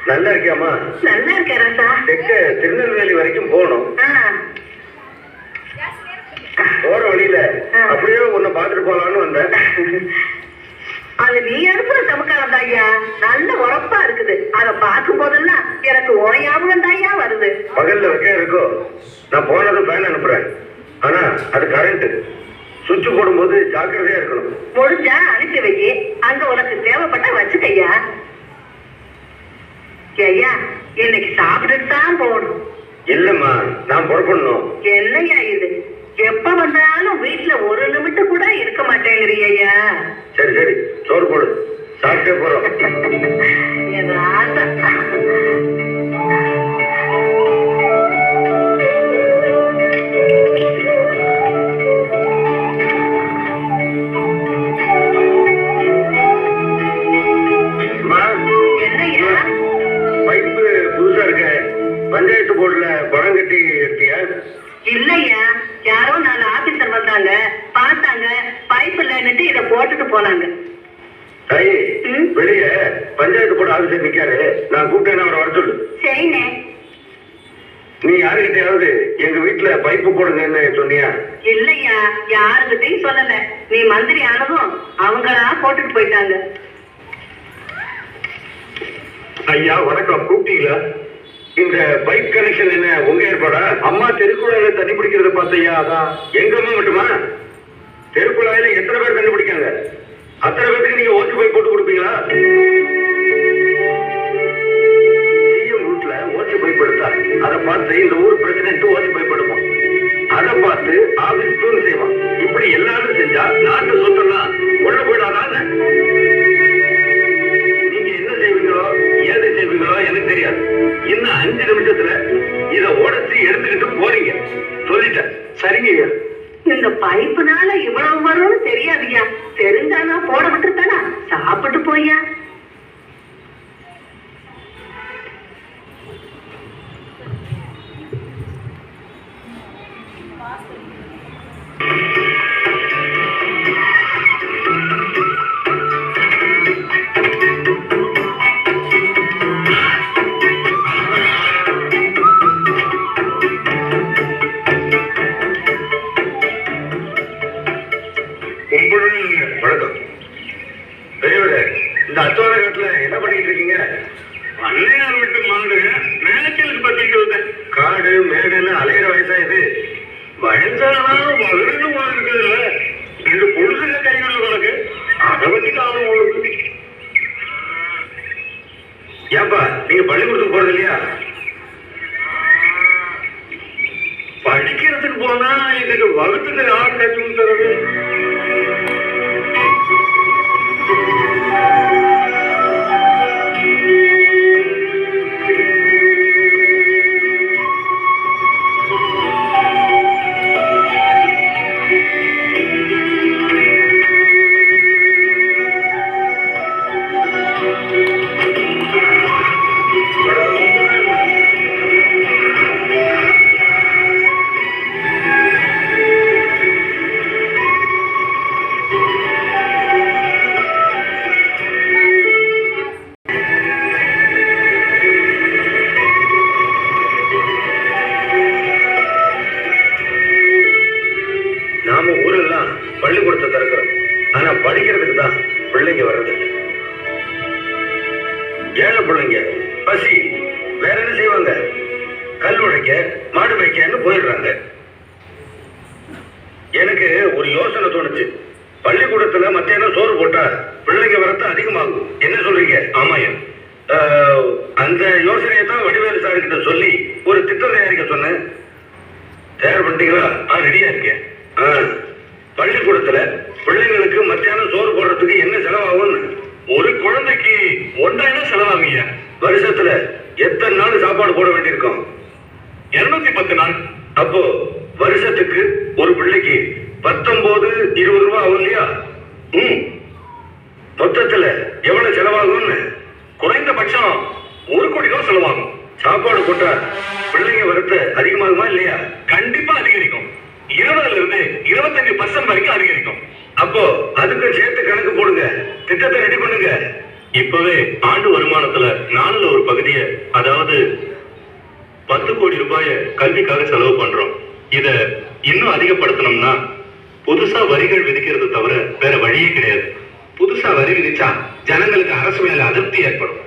நல்லா இருக்கியாமா? நல்லா இருக்கேன் ராசா. தெற்க திருநெல்வேலி வரைக்கும் போகணும். போற வழியில அப்படியே உன்னை பாத்துட்டு போலான்னு வந்தேன். அது நீ அனுப்புற சமக்காலம் தாய்யா, நல்ல உரப்பா இருக்குது. அத பார்க்கும் போதெல்லாம் எனக்கு ஓயாவும் தாய்யா வருது. பகல்ல வைக்க இருக்கோ, நான் போனதும் ஃபேன் அனுப்புறேன். ஆனா அது கரண்ட் சுவிட்ச் போடும்போது ஜாக்கிரதையா இருக்கணும். முடிஞ்சா அனுப்பி வைக்க, அங்க உனக்கு தேவைப்பட்டா வச்சுக்கையா. ஐயா இன்னைக்கு சாப்பிட்டுட்டு தான் போகணும். இல்லம்மா, நான் புறப்படணும். என்னையா இது, எப்ப வந்தாலும் வீட்டுல ஒரு நிமிஷம் கூட இருக்க மாட்டேங்கிறியா? சரி சரி, சோறு போடு, சாப்பிட்டே போறோம். என்னையா பைப்பு புதுசா இருக்க, பஞ்சாயத்து போர்டுல பணம் கட்டி எடுத்தியா? இல்லையா, யாரோ 4 ஆபீசர் வந்தாங்க, பார்த்தாங்க, பைப் இல்லன்னுட்டு இத போட்டுட்டு போனாங்க. தாயி, வெளியே பஞ்சாயத்து போர்டு ஆபீசர் நிக்காரு, நான் கூப்பிட்டேன், அவரை வர சொல்லு. சரிண்ணே. நீ யாருக்கிட்டையாவது எங்க வீட்டுல பைப்பு போடுங்கன்னு சொன்னியா? இல்லையா, யாருக்கிட்டையும் சொல்லல. நீ மந்திரி ஆனதும் அவங்களா போட்டுட்டு போயிட்டாங்க. ஐயா வணக்கம், கூப்பிட்டீங்களா? இந்த பைப் கனெக்ஷன் என்ன உங்க ஏற்பாடா? அம்மா தெருக்குழாயில தண்ணி பிடிக்கிறத பார்த்தையா? அதான். எங்க அம்மா மட்டுமா? தெருக்குழாயில எத்தனை பேர் தண்ணி பிடிக்காங்க? அத்தனை பேருக்கு நீங்க ஓட்டு பைப் போட்டு கொடுப்பீங்களா? சிஎம் ரூட்ல ஓட்டு பைப் எடுத்தா அதை பார்த்து இந்த ஊர் பிரசிடென்ட் ஓட்டு பைப் எடுப்பான். அதை பார்த்து ஆபீஸ் தூண் செய்வான். இப்படி எல்லாரும் செஞ்சா நாட்டு சொத்தெல்லாம் உள்ள போயிடாதாங்க. நீங்க என்ன செய்வீங்களோ ஏது செய்வீங்களோ எனக்கு தெரியாது. இன்னும் 5 நிமிஷத்துல இத உடைச்சு எடுத்துக்கிட்டு போறீங்க. சொல்லிட்டேன். சரிங்க. இந்த பைப்புனால இவ்வளவு வரும்னு தெரியாதுயா. தெரிஞ்சானா போட விட்டுருத்தானா? சாப்பிட்டு போய்யா. வணக்கம் பெரியவரே, இந்த அத்தோட காட்டுல என்ன பண்ணிட்டு இருக்கீங்க? அன்னையார் விட்டு மாடுங்க மேய்ச்சலுக்கு பத்திட்டு வந்தேன். காடு மேடுன்னு அலையிற வயசா இது? வயசானாலும் வளர்ந்து போல இருக்குதுல்ல. 2 பொழுதுங்க கைகள் உனக்கு, அதை பத்தி காலம் உங்களுக்கு. ஏன்பா நீங்க பள்ளிக்கூடத்துக்கு போறது இல்லையா? படிக்கிறதுக்கு போனா இதுக்கு வகுத்துக்கு யார் கற்றுக் தரது? நாம ஊரெல்லாம் பள்ளிக்கூடத்தை திறக்கிறோம், ஆனா படிக்கிறதுக்கு தான் பிள்ளைங்க வர்றது. ஏழை பிள்ளைங்க பசி வேற என்ன செய்வாங்க? கல் உடைக்க மாடு மேய்க்கன்னு போயிடுறாங்க. எனக்கு ஒரு யோசனை தோணுச்சு. பள்ளிக்கூடத்துல மத்தியானம் சோறு போட்டா பிள்ளைங்க வரத்து அதிகமாகும். என்ன சொல்றீங்க? ஆமாயா, அந்த யோசனையை தான் வடிவேலு சார் கிட்ட சொல்லி ஒரு திட்டம் தயாரிக்க சொன்னேன். தயார் பண்ணிட்டீங்களா? ரெடியா இருக்கேன். பள்ளிக்கூடத்துல பிள்ளைங்களுக்கு மத்தியானம் சோறு போடுறதுக்கு என்ன செலவாகும்? ஒரு குழந்தைக்கு 1000 செலவாகுங்க. வருஷத்துல எத்தனை நாள் சாப்பாடு போட வேண்டியிருக்கும்? 210 நாள். அப்போ வருஷத்துக்கு ஒரு பிள்ளைக்கு 19-20 ரூபாய் ஆகும் இல்லையா? மொத்தத்துல எவ்வளவு செலவாகும்னு? குறைந்தபட்சம் 1 கோடி ரூபாய் செலவாகும். சாப்பாடு போட்டா பிள்ளைங்க வரத்து அதிகமாகுமா இல்லையா? கண்டிப்பா அதிகரிக்கும். 20% 25% வரைக்கும் அதிகரிக்கும். அப்போ அதுக்கு சேர்த்து கணக்கு போடுங்க, திட்டத்தை ரெடி பண்ணுங்க. இப்பவே ஆண்டு வருமானத்துல 4ல் ஒரு பகுதியை, அதாவது 10 கோடி ரூபாய கல்விக்காக செலவு பண்றோம். இத இன்னும் அதிகப்படுத்தணும்னா புதுசா வரிகள் விதிக்கிறது தவிர வேற வழியே கிடையாது. புதுசா வரி விதிச்சா ஜனங்களுக்கு அரசு மேல அதிருப்தி ஏற்படும்.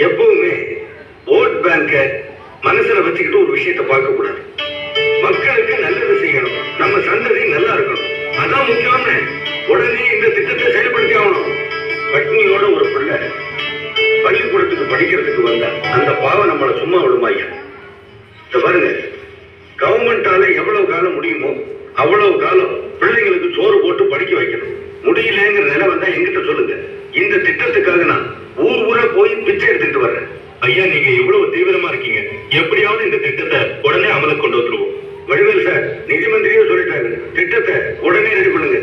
எப்பவுமே ஓட் பேங்க மனசுல வச்சுக்கிட்டு ஒரு விஷயத்தை பார்க்க கூடாது. மக்களுக்கு நல்லது செய்யணும், நம்ம சந்ததி நல்லா இருக்கணும், அதான் முக்கியம்னு உடனே இந்த திட்டத்தை செயல்படுத்தி ஆகணும். பட்னியோட ஒரு பிள்ளை பள்ளிக்கூடத்துக்கு படிக்கிறதுக்கு வந்தா அந்த பாவம் நம்மளை சும்மா விடுமாய்யா. இத பாருங்க, கவர்மெண்டால எவ்வளவு காலம் முடியுமோ அவ்வளவு காலம் பிள்ளைங்களுக்கு சோறு போட்டு படிக்க வைக்கணும். முடியலங்கிற நிலை வந்தா எங்கிட்ட சொல்லுங்க. இந்த திட்டத்துக்காக நான் ஊரா போய் பிச்சை எடுத்துட்டு வர்றேன். ஐயா, நீங்க இவ்வளவு தீவிரமா இருக்கீங்க, எப்படியாவது இந்த திட்டத்தை உடனே அமலுக்கு கொண்டு வந்துருவோம். வடிவேல் சார் நிதி மந்திரியே சொல்லிட்டாங்க, திட்டத்தை உடனே ரெடி பண்ணுங்க.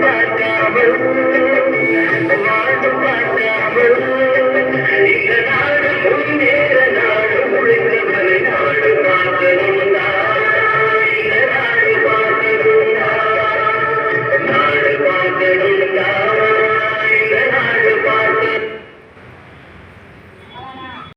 பார்க்காமல்